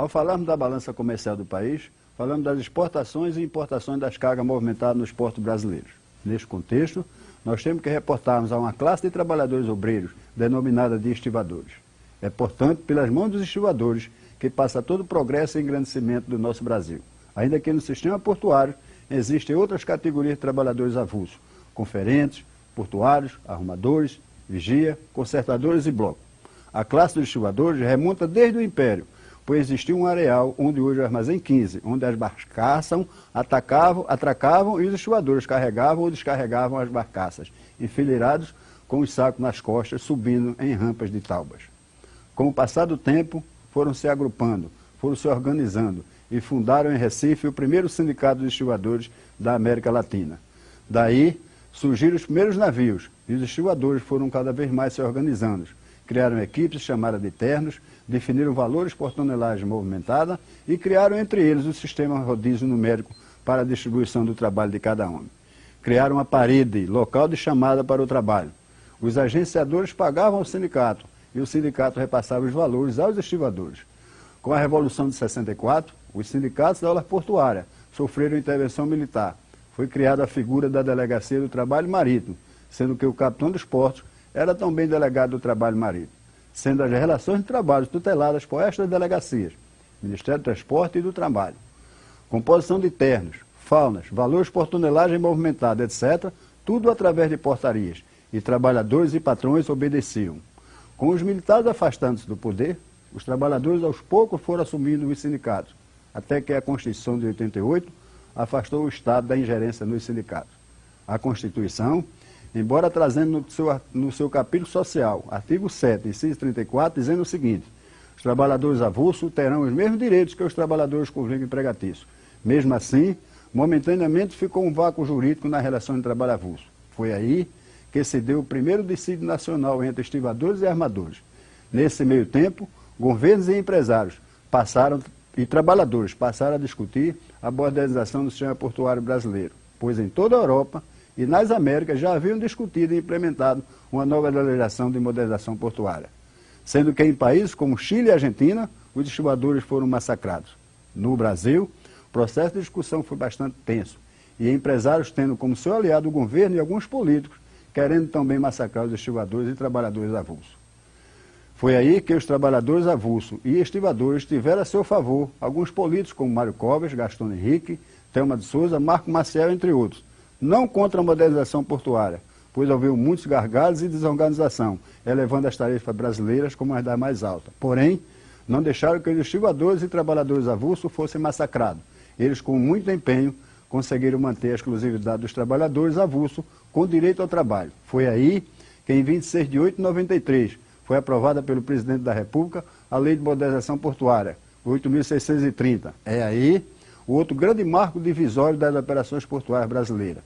Ao falarmos da balança comercial do país, falamos das exportações e importações das cargas movimentadas nos portos brasileiros. Neste contexto, nós temos que reportarmos a uma classe de trabalhadores obreiros, denominada de estivadores. É, portanto, pelas mãos dos estivadores que passa todo o progresso e engrandecimento do nosso Brasil. Ainda que no sistema portuário existem outras categorias de trabalhadores avulsos, conferentes, portuários, arrumadores, vigia, consertadores e bloco. A classe dos estivadores remonta desde o Império, pois existia um areal onde hoje é o Armazém 15, onde as barcaças atracavam e os estivadores carregavam ou descarregavam as barcaças, enfileirados com os sacos nas costas, subindo em rampas de taubas. Com o passar do tempo, foram se agrupando, foram se organizando e fundaram em Recife o primeiro sindicato dos estivadores da América Latina. Daí surgiram os primeiros navios e os estivadores foram cada vez mais se organizando. Criaram equipes chamadas de ternos, definiram valores por tonelagem movimentada e criaram entre eles o sistema rodízio numérico para a distribuição do trabalho de cada homem. Criaram uma parede, local de chamada para o trabalho. Os agenciadores pagavam ao sindicato e o sindicato repassava os valores aos estivadores. Com a Revolução de 64, os sindicatos da aula portuária sofreram intervenção militar. Foi criada a figura da Delegacia do Trabalho Marítimo, sendo que o capitão dos portos era também delegado do Trabalho Marítimo, sendo as relações de trabalho tuteladas por estas delegacias, Ministério do Transporte e do Trabalho. Composição de ternos, faunas, valores por tonelagem movimentada, etc., tudo através de portarias, e trabalhadores e patrões obedeciam. Com os militares afastando-se do poder, os trabalhadores aos poucos foram assumindo os sindicatos, até que a Constituição de 88 afastou o Estado da ingerência nos sindicatos. A Constituição, embora trazendo no seu capítulo social, artigo 7, inciso 34, dizendo o seguinte: os trabalhadores avulsos terão os mesmos direitos que os trabalhadores com vínculo empregatício. Mesmo assim, momentaneamente ficou um vácuo jurídico na relação de trabalho avulso. Foi aí que se deu o primeiro dissídio nacional entre estivadores e armadores. Nesse meio tempo, governos e empresários e trabalhadores passaram a discutir a modernização do sistema portuário brasileiro, pois em toda a Europa e nas Américas já haviam discutido e implementado uma nova legislação de modernização portuária, sendo que em países como Chile e Argentina, os estivadores foram massacrados. No Brasil, o processo de discussão foi bastante tenso, e empresários tendo como seu aliado o governo e alguns políticos, querendo também massacrar os estivadores e trabalhadores avulsos. Foi aí que os trabalhadores avulsos e estivadores tiveram a seu favor alguns políticos como Mário Covas, Gastão Henrique, Thelma de Souza, Marco Maciel, entre outros, não contra a modernização portuária, pois houve muitos gargalos e desorganização, elevando as tarefas brasileiras como as das mais altas. Porém, não deixaram que os estivadores e trabalhadores avulsos fossem massacrados. Eles, com muito empenho, conseguiram manter a exclusividade dos trabalhadores avulsos com direito ao trabalho. Foi aí que, em 26 de 8 de 93, foi aprovada pelo Presidente da República a Lei de Modernização Portuária, 8.630. É aí o outro grande marco divisório das operações portuárias brasileiras.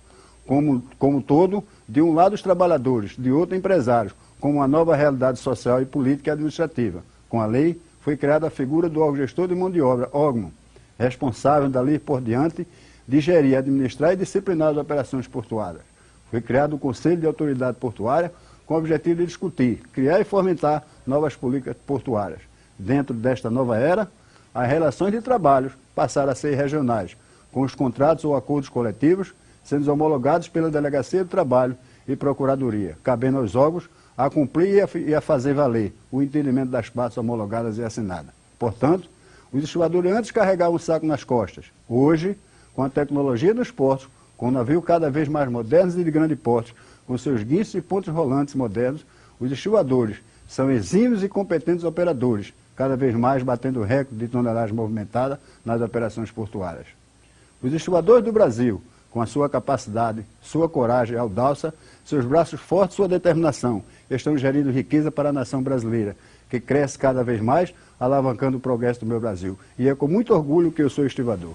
Como todo, de um lado os trabalhadores, de outro empresários, com uma nova realidade social e política e administrativa. Com a lei, foi criada a figura do órgão gestor de mão de obra, órgão, responsável dali por diante de gerir, administrar e disciplinar as operações portuárias. Foi criado o Conselho de Autoridade Portuária com o objetivo de discutir, criar e fomentar novas políticas portuárias. Dentro desta nova era, as relações de trabalho passaram a ser regionais, com os contratos ou acordos coletivos sendo homologados pela Delegacia do Trabalho e Procuradoria, cabendo aos órgãos a cumprir e a fazer valer o entendimento das partes homologadas e assinadas. Portanto, os estivadores antes carregavam o saco nas costas. Hoje, com a tecnologia dos portos, com navios cada vez mais modernos e de grande porte, com seus guinchos e pontos rolantes modernos, os estivadores são exímios e competentes operadores, cada vez mais batendo recorde de tonelagem movimentada nas operações portuárias. Os estivadores do Brasil, com a sua capacidade, sua coragem e audácia, seus braços fortes e sua determinação, estão gerindo riqueza para a nação brasileira, que cresce cada vez mais, alavancando o progresso do meu Brasil. E é com muito orgulho que eu sou estivador.